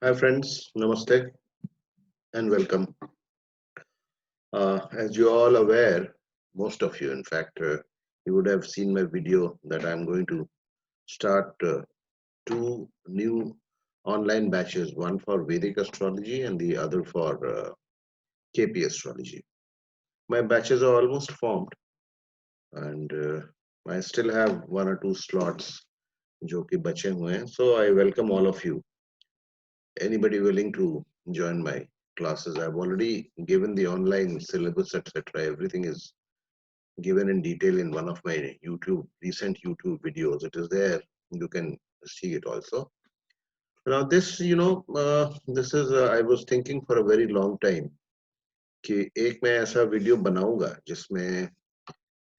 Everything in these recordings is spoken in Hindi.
Hi friends, Namaste and welcome. As you're all aware, most of you in fact, you would have seen my video that I'm going to start two new online batches, one for Vedic astrology and the other for KP astrology. My batches are almost formed and I still have one or two slots जो कि बचे हुए हैं. So I welcome all of you. Anybody willing to join my classes? I've already given the online syllabus, etc. Everything is given in detail in one of my recent YouTube videos. It is there. You can see it also. Now this, this is, I was thinking for a very long time कि एक मैं ऐसा वीडियो बनाऊंगा जिसमें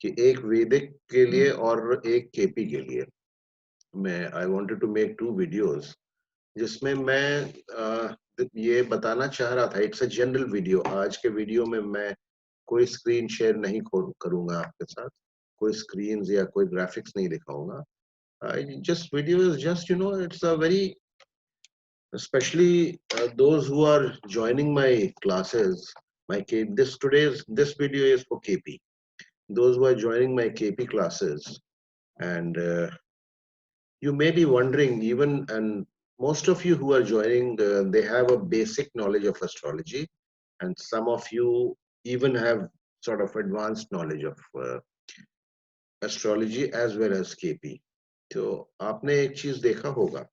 कि एक वैदिक के लिए और एक केपी के लिए मैं I wanted to make two videos जिसमें मैं ये बताना चाह रहा था. It's a general video. आज के वीडियो में मैं कोई स्क्रीन शेयर नहीं करूंगा आपके साथ, कोई स्क्रीन या कोई ग्राफिक्स नहीं दिखाऊंगा. Just video is just it's a very especially those who are joining my classes. This video is for KP. Those who are joining my KP classes, and you may be wondering, even, and most of you who are joining, they have a basic knowledge of astrology, and some of you even have sort of advanced knowledge of astrology as well as KP. तो आपने एक चीज देखा होगा,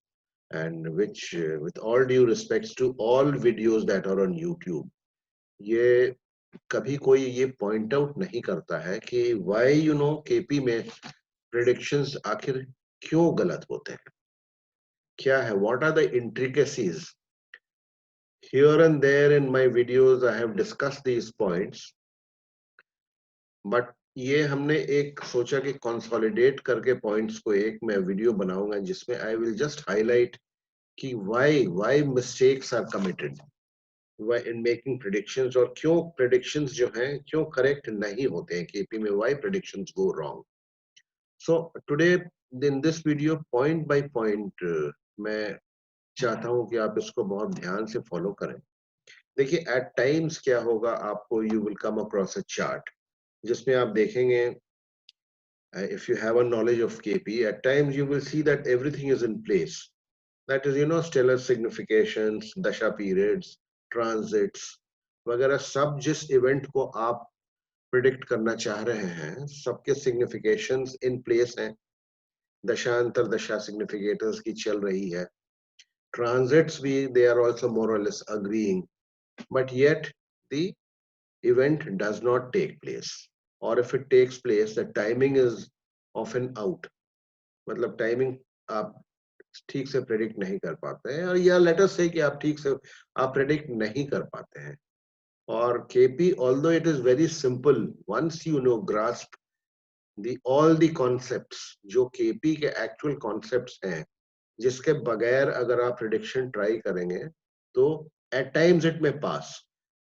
and which with all due respects to all videos that are on YouTube, ये कभी कोई ये पॉइंट आउट नहीं करता है कि why KP में predictions आखिर क्यों गलत होते हैं, क्या है, what are the intricacies. Here and there in my videos I have discussed these points, but ये हमने एक सोचा कि कंसोलिडेट करके पॉइंट्स को एक मैं वीडियो बनाऊंगा जिसमें आई विल जस्ट हाईलाइट कि why mistakes are committed why in making predictions, और क्यों predictions जो हैं क्यों करेक्ट नहीं होते हैं केपी में, why predictions go wrong. So today in this video point by point मैं चाहता हूं कि आप इसको बहुत ध्यान से फॉलो करें. देखिए एट टाइम्स क्या होगा, आपको you will come across a chart जिसमें आप देखेंगे, if you have a knowledge of KP, at times you will see that everything is in place. That is, stellar significations, dasha periods, transits, वगैरह सब जिस इवेंट को आप प्रिडिक्ट करना चाह रहे हैं सबके सिग्निफिकेशंस इन प्लेस हैं. दशांतर दशा सिग्निफिकेटर्स की चल रही है. ट्रांजिट्स भी they are also more or less agreeing, but yet the event does not take place, or if it takes place the timing is often out. मतलब टाइमिंग आप ठीक से प्रेडिक्ट नहीं कर पाते हैं, और या लेट अस से कि आप ठीक से आप प्रेडिक्ट नहीं कर पाते हैं. और KP although it is very simple, once you know grasp the all the concepts जो केपी के एक्चुअल कॉन्सेप्ट्स हैं, जिसके बगैर अगर आप प्रिडिक्शन ट्राई करेंगे तो एट टाइम्स इट में पास.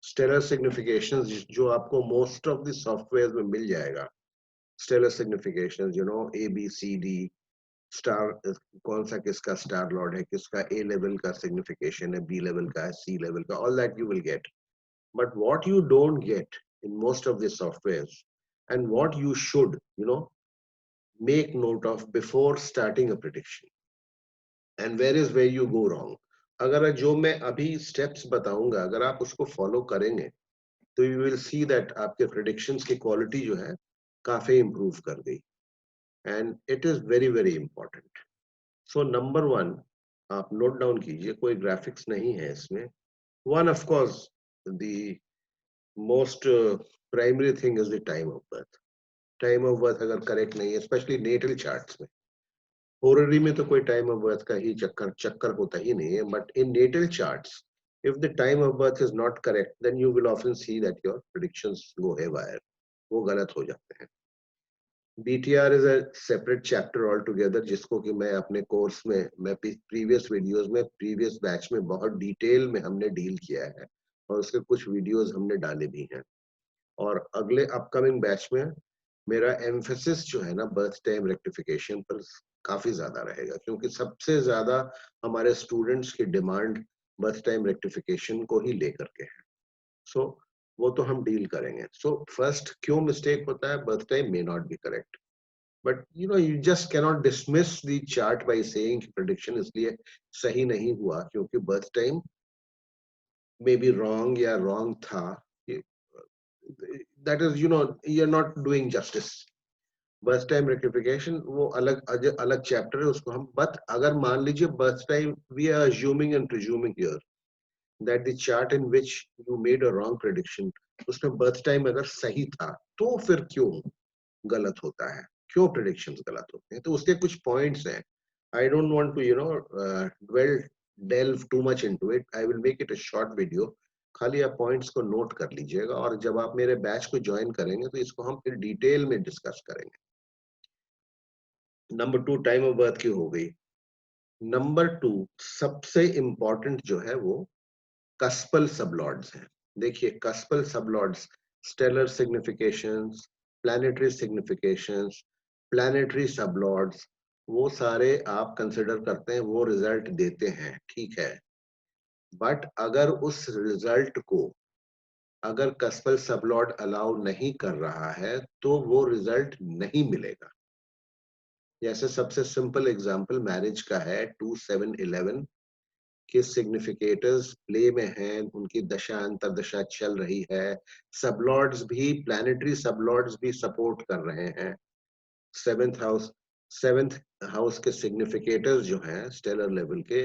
स्टेलर सिग्निफिकेशंस जो आपको मोस्ट ऑफ द सॉफ्टवेयर में मिल जाएगा, stellar significations A B C D, star कौन सा किसका स्टार लॉर्ड है, किसका ए लेवल का सिग्निफिकेशन है, बी लेवल का है, सी लेवल का, all that you will get. But what you don't get in most of the softwares, and what you should make note of before starting a prediction, and where you go wrong. अगर जो मैं अभी स्टेप्स बताऊंगा अगर आप उसको फॉलो करेंगे तो यू विल सी दैट आपके प्रेडिक्शंस की क्वालिटी जो है काफी इंप्रूव कर गई. And it is very very important. So number one, आप नोट डाउन कीजिए, कोई ग्राफिक्स नहीं है इसमें. One of course the most primary thing is the time of birth. Time of birth अगर करेक्ट नहीं है, स्पेशली नेटल चार्ट्स में, होररी में तो कोई टाइम ऑफ बर्थ का ही चक्कर चक्कर होता ही नहीं है, but in natal charts if the time of birth is not correct, then you will often see that your predictions go haywire. वो गलत हो जाते हैं. BTR is a separate chapter altogether, जिसको कि मैं अपने कोर्स में, मैं प्रीवियस वीडियोस में, प्रीवियस बैच में बहुत डिटेल में हमने डील किया है, और उसके कुछ वीडियोस हमने डाले भी हैं. और अगले अपकमिंग बैच में मेरा एम्फेसिस जो है ना बर्थ टाइम रेक्टिफिकेशन पर काफी ज्यादा रहेगा, क्योंकि सबसे ज्यादा हमारे स्टूडेंट्स की डिमांड बर्थ टाइम रेक्टिफिकेशन को ही लेकर के है। सो वो तो हम डील करेंगे। सो फर्स्ट क्यों मिस्टेक होता है? Birth time may not be correct, but you just cannot dismiss the chart by saying prediction इसलिए सही नहीं हुआ क्योंकि birth time may be wrong या रॉन्ग था। That is you're not doing justice. Birth time rectification वो अलग चैप्टर है, उसको हम बट अगर मान लीजिए birth time we are assuming and presuming here that the chart in which you made a wrong prediction उसमें बर्थ टाइम अगर सही था तो फिर क्यों गलत होता है, क्यों प्रेडिक्शंस गलत होते हैं? तो उसके कुछ पॉइंट्स हैं। I don't want to delve too much into it. I will make it a short video. खाली आप पॉइंट्स को नोट कर लीजिएगा और जब आप मेरे बैच को ज्वाइन करेंगे तो इसको हम फिर डिटेल में डिस्कस करेंगे। नंबर 2 टाइम ऑफ बर्थ की हो गई। नंबर 2 सबसे इंपॉर्टेंट जो है वो कस्पल सबलॉर्ड्स हैं। देखिए cuspal sublords, stellar significations, planetary significations, planetary sublords, वो सारे आप कंसिडर करते हैं, वो रिजल्ट देते हैं, ठीक है। बट अगर उस रिजल्ट को अगर कस्पल सबलॉर्ड अलाउ नहीं कर रहा है तो वो रिजल्ट नहीं मिलेगा। जैसे सबसे सिंपल एग्जांपल मैरिज का है 2 7 11 के सिग्निफिकेटर्स प्ले में हैं, उनकी दशा अंतरदशा चल रही है, सबलॉर्ड्स भी प्लैनेटरी सबलॉर्ड्स भी सपोर्ट कर रहे हैं। सेवेंथ हाउस के सिग्निफिकेटर्स जो हैं स्टेलर लेवल के,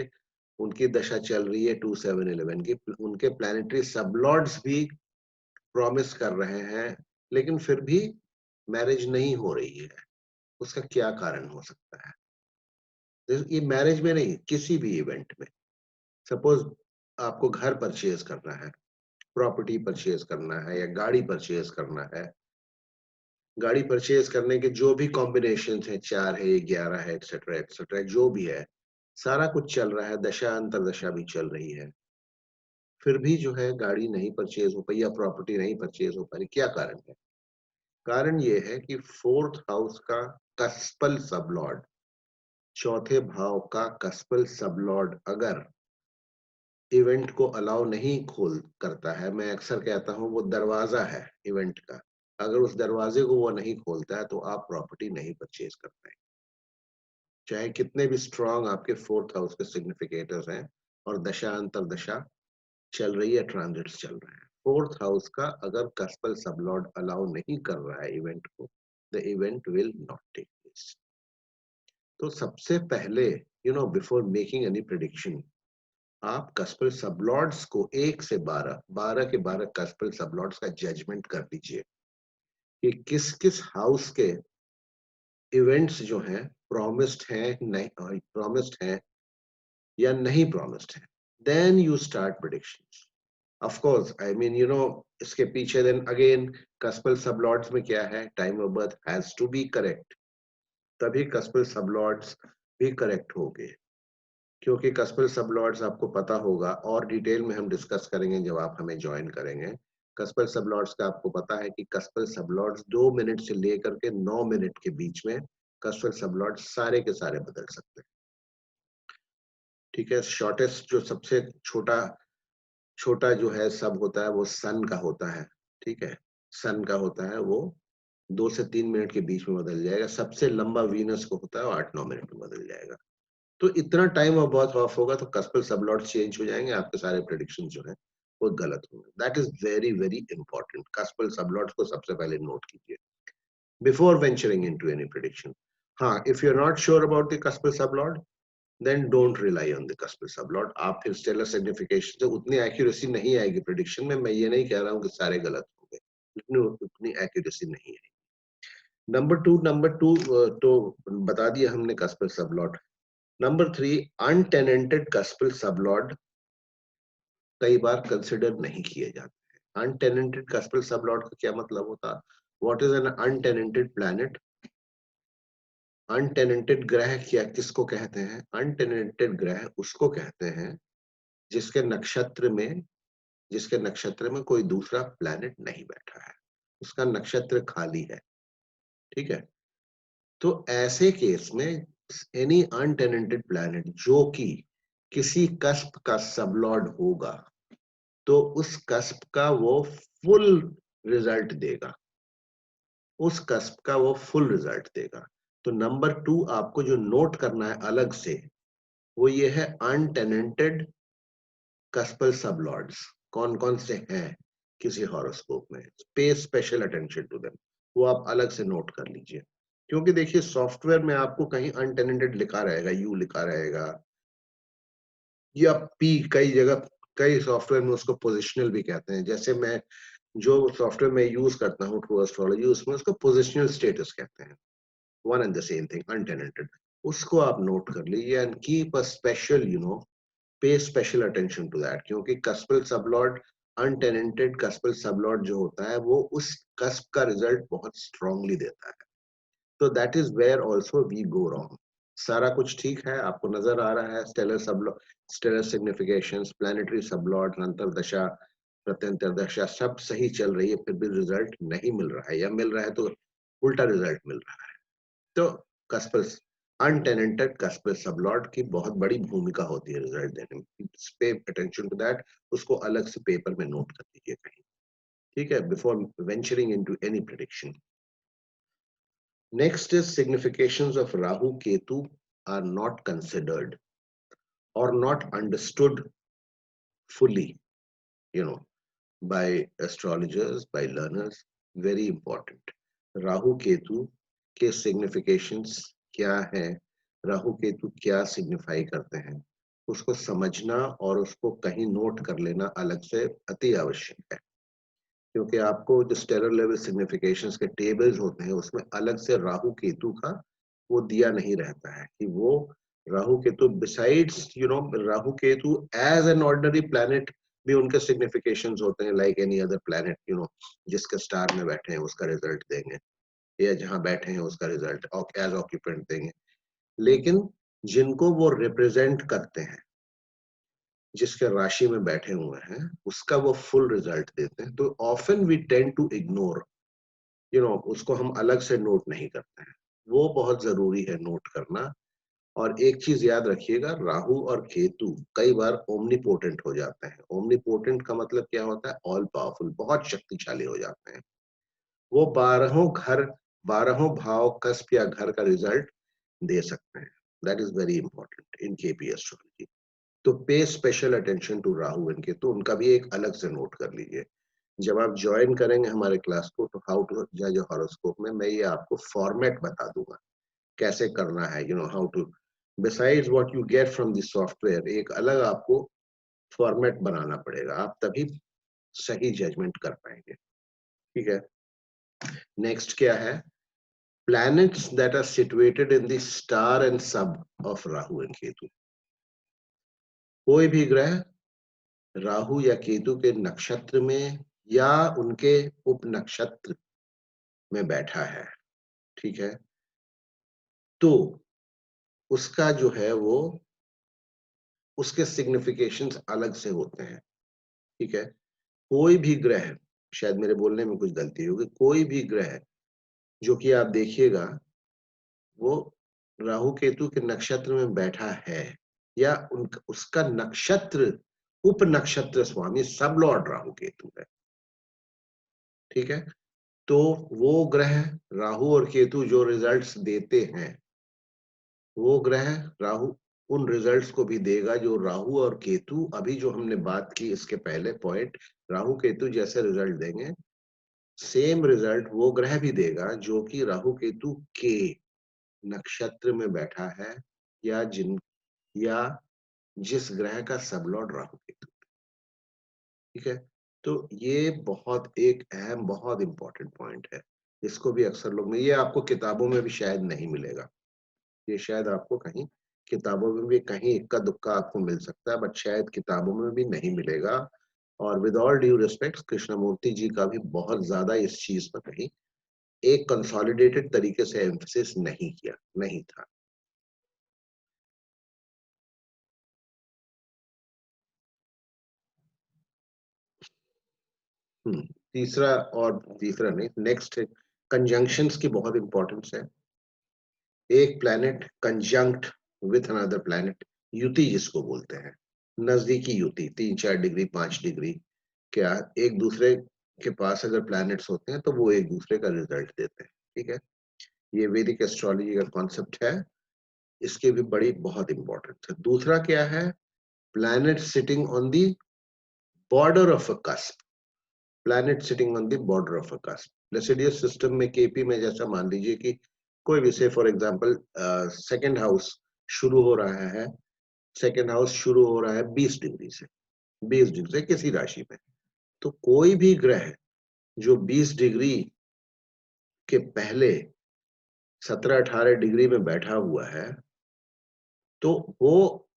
उनकी दशा चल रही है 2 7 11 की, उनके प्लैनेटरी सबलॉर्ड्स भी प्रॉमिस कर रहे हैं, लेकिन फिर भी मैरिज नहीं हो रही है। उसका क्या कारण हो सकता है? ये मैरिज में नहीं, किसी भी इवेंट में। सपोज आपको घर परचेज करना है, प्रॉपर्टी परचेज करना है या गाड़ी परचेज करना है। गाड़ी परचेज करने के जो भी कॉम्बिनेशन है, 4 है, 11 है, एटसेट्रा एटसेट्रा, जो भी है, सारा कुछ चल रहा है, दशा अंतरदशा भी चल रही है, फिर भी जो है गाड़ी नहीं परचेज हो पाई या प्रॉपर्टी नहीं परचेज हो पा रही। क्या कारण है? कारण ये है कि फोर्थ हाउस का कस्पल सबलॉर्ड, चौथे भाव का कस्पल सबलॉर्ड अगर इवेंट को अलाउ नहीं खोल करता है, मैं अक्सर कहता हूं वो दरवाजा है इवेंट का, अगर उस दरवाजे को वो नहीं खोलता है तो आप प्रॉपर्टी नहीं परचेज कर पाएंगे, चाहे कितने भी स्ट्रांग आपके फोर्थ हाउस के सिग्निफिकेटर्स हैं और दशा अंतर दशा चल रही है, ट्रांजिट्स चल रहे हैं। फोर्थ हाउस का अगर कस्पल सबलॉर्ड अलाउ नहीं कर रहा है इवेंट को, the event will not take place. तो सबसे पहले बिफोर मेकिंग एनी प्रेडिक्शन, आप कस्पल सबलॉर्ड्स को 1 से 12 के 12 कस्पल सबलॉर्ड्स का जजमेंट कर लीजिए कि किस किस हाउस के इवेंट्स जो हैं प्रॉमिस्ड हैं, नहीं प्रॉमिस्ड हैं या नहीं प्रॉमिस्ड हैं। Then you start predictions. Of course I mean इसके पीछे देन अगेन कस्पल सबलॉर्ड्स में क्या है, time of birth has to be correct, तभी कस्पल सबलॉर्ड्स भी करेक्ट होंगे। क्योंकि कस्पल सबलॉर्ड्स आपको पता होगा और डिटेल में हम डिस्कस करेंगे जब आप हमें ज्वाइन करेंगे। कस्पल सबलॉर्ड्स का आपको पता है कि कस्पल सबलॉर्ड्स 2 मिनट से लेकर के 9 मिनट के बीच में कस्पल सबलॉर्ड्स सारे के सारे बदल सकते हैं, ठीक है। शॉर्टेस्ट जो सबसे छोटा छोटा जो है सब होता है वो सन का होता है, ठीक है। सन का होता है वो 2 से 3 मिनट के बीच में बदल जाएगा। सबसे लंबा वीनस को होता है वो 8-9 मिनट में बदल जाएगा। तो इतना टाइम और बहुत ऑफ होगा तो कस्पल सबलॉट चेंज हो जाएंगे, आपके सारे प्रेडिक्शन जो है वो गलत होंगे। That is very very important. Cuspal sublords को सबसे पहले नोट कीजिए before venturing into any prediction. हाँ, if you are not sure about the cuspal sublord then don't rely on the cuspal sublord. आप फिर स्टेलर सिग्निफिकेशन से उतनी एक्यूरेसी नहीं आएगी प्रेडिक्शन में। मैं ये नहीं कह रहा हूँ कि सारे गलत होंगे, लेकिन उतनी एक्यूरेसी नहीं है। नंबर टू तो बता दिया हमने कस्पल सबलॉट। नंबर 3 अनटेनेंटेड कस्पल सबलॉर्ड कई बार कंसिडर नहीं किए जाते हैं। अनटेनेंटेड कस्पल सबलॉर्ड का क्या मतलब होता है? What is an untenanted planet? Untenanted ग्रह क्या किसको कहते हैं? अनटेनेंटेड ग्रह उसको कहते हैं जिसके नक्षत्र में कोई दूसरा प्लैनेट नहीं बैठा है, उसका नक्षत्र खाली है, ठीक है। तो ऐसे केस में एनी अनटेनेंटेड प्लैनेट जो कि किसी कस्प का सबलॉर्ड होगा तो उस कस्प का वो फुल रिजल्ट देगा, उस कस्प का वो फुल रिजल्ट देगा। तो नंबर 2 आपको जो नोट करना है अलग से, वो ये है अनटेनेंटेड कस्पल सबलॉर्ड्स कौन कौन से हैं किसी हॉरोस्कोप में, पे स्पेशल अटेंशन टू देम, वो आप अलग से नोट कर लीजिए। क्योंकि देखिए सॉफ्टवेयर में आपको कहीं अनटेनेंटेड लिखा रहेगा, यू लिखा रहेगा, या पी, कई जगह कई सॉफ्टवेयर में उसको पोजिशनल भी कहते हैं। जैसे मैं जो सॉफ्टवेयर में यूज करता हूँ ट्रू एस्ट्रोलॉजी, उसमें उसको पोजिशनल स्टेटस कहते हैं, one and the same thing, untenanted. उसको आप नोट कर लीजिए and keep a special pay special attention to that, क्योंकि कस्पल सबलॉर्ड, अनटेनेंटेड कस्पल सबलॉर्ड जो होता है वो उस कस्प का रिजल्ट बहुत स्ट्रांगली देता है। तो that is where also we go wrong. सारा कुछ ठीक है, आपको नजर आ रहा है, stellar sublord, stellar significations, planetary sublord, अंतर्दशा, प्रत्यंतर दशा सब सही चल रही है, फिर भी रिजल्ट नहीं मिल रहा है, या मिल रहा है तो उल्टा रिजल्ट मिल रहा है। तो कस्पल, अनटेनेंटेड कस्पल सबलॉर्ड की बहुत बड़ी भूमिका होती है रिजल्ट देने में। पे अटेंशन टू दैट, उसको अलग से पेपर में नोट कर लीजिए कहीं, ठीक है, before venturing into any prediction. Next is significations of Rahu Ketu are not considered or not understood fully, you know, by astrologers, by learners. Very important. Rahu Ketu के significations क्या है, राहु केतु क्या सिग्निफाई करते हैं, उसको समझना और उसको कहीं नोट कर लेना अलग से अति आवश्यक है। क्योंकि आपको जो स्टेलर लेवल सिग्निफिकेशंस के टेबल्स होते हैं उसमें अलग से राहु केतु का वो दिया नहीं रहता है कि वो Rahu Ketu besides Rahu Ketu as an ordinary planet भी उनके सिग्निफिकेशंस होते हैं, लाइक एनी अदर प्लैनेट, जिसके स्टार में बैठे हैं उसका रिजल्ट देंगे, या जहां बैठे हैं उसका रिजल्ट एज ऑक्यूपेंट देंगे। लेकिन जिनको वो रिप्रेजेंट करते हैं, जिसके राशि में बैठे हुए हैं, उसका वो फुल रिजल्ट देते हैं। तो often we tend to ignore, उसको हम अलग से नोट नहीं करते हैं, वो बहुत जरूरी है नोट करना। और एक चीज याद रखिएगा, राहु और केतु कई बार ओमनीपोटेंट हो जाते हैं। ओमनीपोटेंट का मतलब क्या होता है, ऑल पावरफुल, बहुत शक्तिशाली हो जाते हैं। वो 12 भाव कस्प या घर का रिजल्ट दे सकते हैं। That is very important in KP astrology. तो pay special attention to Rahu and Ketu, उनका भी एक अलग से नोट कर लीजिए। जब आप ज्वाइन करेंगे हमारे क्लास को, तो हाउ टू जज हॉरोस्कोप में मैं ये आपको फॉर्मेट बता दूंगा कैसे करना है, how to, besides what you get from the software, एक अलग आपको फॉर्मेट बनाना पड़ेगा, आप तभी सही जजमेंट कर पाएंगे। ठीक है, नेक्स्ट क्या है, planets that are situated in the star and sub of Rahu and Ketu। कोई भी ग्रह राहु या केतु के नक्षत्र में या उनके उप नक्षत्र में बैठा है, ठीक है, तो उसका जो है वो, उसके सिग्निफिकेशंस अलग से होते हैं। ठीक है, कोई भी ग्रह, शायद मेरे बोलने में कुछ गलती होगी, कोई भी ग्रह जो कि आप देखिएगा वो राहु केतु के नक्षत्र में बैठा है, या उसका नक्षत्र, उप नक्षत्र स्वामी सब लॉर्ड राहु केतु है, ठीक है, तो वो ग्रह राहु और केतु जो रिजल्ट्स देते हैं, वो ग्रह राहु उन रिजल्ट्स को भी देगा जो राहु और केतु, अभी जो हमने बात की इसके पहले पॉइंट, राहु केतु जैसे रिजल्ट देंगे, सेम रिजल्ट वो ग्रह भी देगा जो कि राहु केतु के नक्षत्र में बैठा है, या या जिस ग्रह का सबलॉर्ड राहु केतु। ठीक है, तो ये बहुत एक अहम, बहुत इंपॉर्टेंट पॉइंट है। इसको भी अक्सर लोग में, ये आपको किताबों में भी शायद नहीं मिलेगा, ये शायद आपको कहीं किताबों में भी कहीं इक्का दुक्का आपको मिल सकता है, बट शायद किताबों में भी नहीं मिलेगा। और with all due respect, Krishnamurti ji का भी बहुत ज्यादा इस चीज पर कहीं एक कंसोलिडेटेड तरीके से एम्फसिस नहीं किया, नहीं था। तीसरा, और तीसरा नहीं, नेक्स्ट है कंजंक्शंस की बहुत इंपॉर्टेंस है। एक planet conjunct with another planet युति जिसको बोलते हैं, नजदीकी युति 3-4 डिग्री 5 डिग्री क्या एक दूसरे के पास अगर प्लैनेट्स होते हैं तो वो एक दूसरे का रिजल्ट देते हैं। ठीक है, ये वैदिक एस्ट्रोलॉजी का कॉन्सेप्ट है, इसके भी बड़ी बहुत इंपॉर्टेंस है। दूसरा क्या है, planet sitting on the border of a cusp, planet sitting on the border of a cusp. Placidus system में केपी में जैसा मान लीजिए कि कोई भी से फॉर एग्जांपल सेकंड हाउस शुरू हो रहा है, सेकंड हाउस शुरू हो रहा है 20 डिग्री से, 20 डिग्री से किसी राशि में, तो कोई भी ग्रह जो 20 डिग्री के पहले 17-18 डिग्री में बैठा हुआ है, तो वो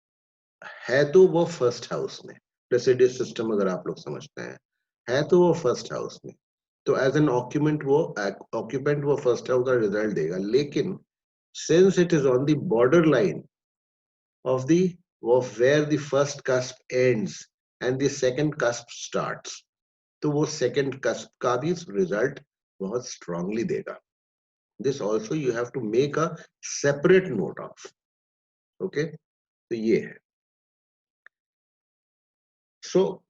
है तो वो फर्स्ट हाउस में, प्लेसिडियस सिस्टम अगर आप लोग समझते हैं, है तो वो फर्स्ट हाउस में, तो एज एन ऑक्यूपेंट वो फर्स्ट हाउस का रिजल्ट देगा। लेकिन since it is on the border line of the of where the first cusp ends and the second cusp starts, तो वो second cusp का भी result बहुत strongly देगा। This also you have to make a separate note of, okay? तो ये है। So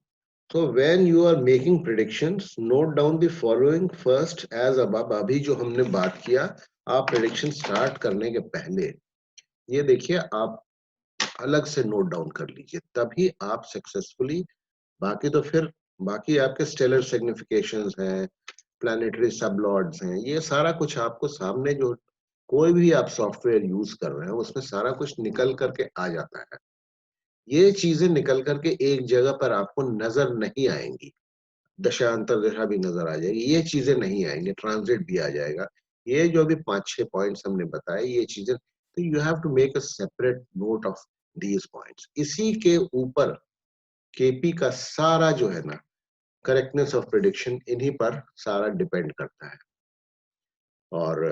when you are making predictions, note down the following first as above। अभी जो हमने बात किया, आप prediction start करने के पहले ये देखिए, आप अलग से नोट डाउन कर लीजिए, तभी आप सक्सेसफुली, बाकी तो फिर बाकी आपके स्टेलर सिग्निफिकेशंस हैं, प्लैनेटरी सबलॉर्ड्स हैं, ये सारा कुछ आपको सामने जो कोई भी आप सॉफ्टवेयर यूज कर रहे हैं उसमें सारा कुछ निकल करके आ जाता है। ये चीजें निकल करके एक जगह पर आपको नजर नहीं आएंगी, दशा अंतर दशा भी नजर आ जाएगी, ये चीजें नहीं आएंगे, ट्रांजिट भी आ जाएगा। ये जो भी 5-6 पॉइंट्स हमने बताए, ये चीजें, तो you have to make a separate note of these points. इसी के ऊपर केपी का सारा जो है ना, करेक्टनेस ऑफ प्रिडिक्शन इन्हीं पर सारा डिपेंड करता है। और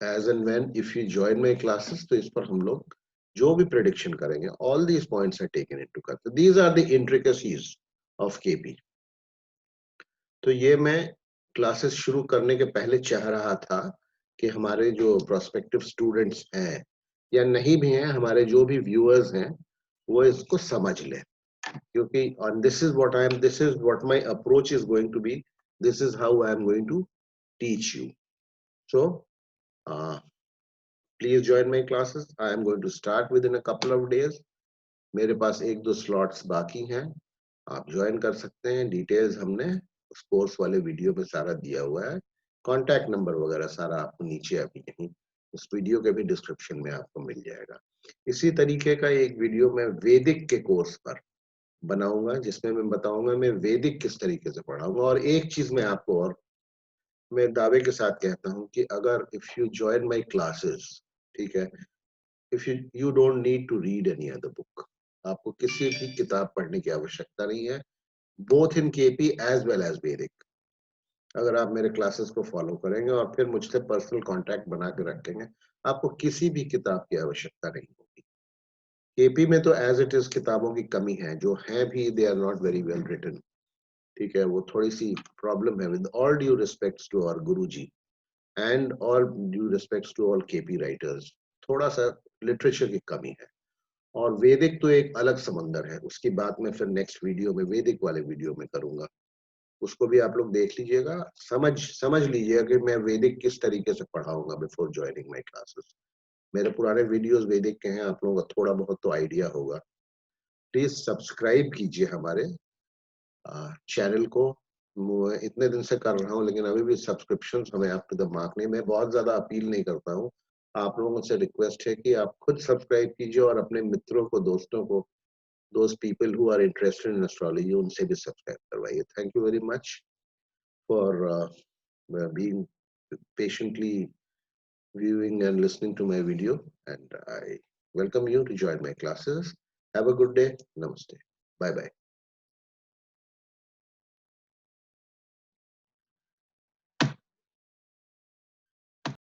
as and when if you join my classes, तो इस पर हम लोग जो भी प्रिडिक्शन करेंगे, all these points are taken into consider, these are the intricacies of KP. तो ये मैं क्लासेस शुरू करने के पहले चाह रहा था कि हमारे जो प्रोस्पेक्टिव स्टूडेंट्स हैं या नहीं भी हैं, हमारे जो भी व्यूअर्स हैं, वो इसको समझ लें, क्योंकि and this is what my approach is going to be, this is how I am going to teach you. So please join my classes. I am going to start within a couple of days. मेरे पास 1-2 स्लॉट्स बाकी हैं, आप ज्वाइन कर सकते हैं। डिटेल्स हमने उस कोर्स वाले वीडियो में सारा दिया हुआ है, कॉन्टैक्ट नंबर वगैरह सारा आपको नीचे अभी यहीं उस वीडियो के भी डिस्क्रिप्शन में आपको मिल जाएगा। इसी तरीके का एक वीडियो मैं वैदिक के कोर्स पर बनाऊंगा, जिसमें मैं बताऊंगा मैं वैदिक किस तरीके से पढ़ाऊंगा। और एक चीज मैं आपको और मैं दावे के साथ कहता हूं कि अगर if you join my classes, ठीक है, if you don't need to read any other book, आपको किसी भी किताब पढ़ने की आवश्यकता नहीं है, both in KP as well as वैदिक। अगर आप मेरे क्लासेस को फॉलो करेंगे और फिर मुझसे पर्सनल कांटेक्ट बना के रखेंगे, आपको किसी भी किताब की आवश्यकता नहीं होगी। केपी में तो एज इट इज किताबों की कमी है, जो है भी they are not very well written, ठीक है, वो थोड़ी सी प्रॉब्लम है। With all due respects to our guruji and all due respects to all KP writers, थोड़ा सा लिटरेचर की कमी है। और वैदिक तो एक अलग समंदर है, उसकी बात मैं फिर नेक्स्ट वीडियो में, वैदिक वाले वीडियो में करूंगा, उसको भी आप लोग देख लीजिएगा, समझ लीजिएगा कि मैं वैदिक किस तरीके से पढ़ाऊंगा बिफोर ज्वाइनिंग माय क्लासेस। मेरे पुराने वीडियोस वैदिक के हैं, आप लोगों को थोड़ा बहुत तो आइडिया होगा। प्लीज सब्सक्राइब कीजिए हमारे चैनल को। मैं इतने दिन से कर रहा हूँ, लेकिन अभी भी सब्सक्रिप्शंस हमें अप टू द मार्क नहीं। मैं बहुत ज्यादा अपील नहीं करता हूँ, आप लोगों से रिक्वेस्ट है कि आप खुद सब्सक्राइब कीजिए और अपने मित्रों को, दोस्तों को, those people who are interested in astrology, उनसे भी सब्सक्राइब करवाइए। Thank you very much for being patiently viewing and listening to my video, and I welcome you to join my classes. Have a good day. Namaste. Bye bye.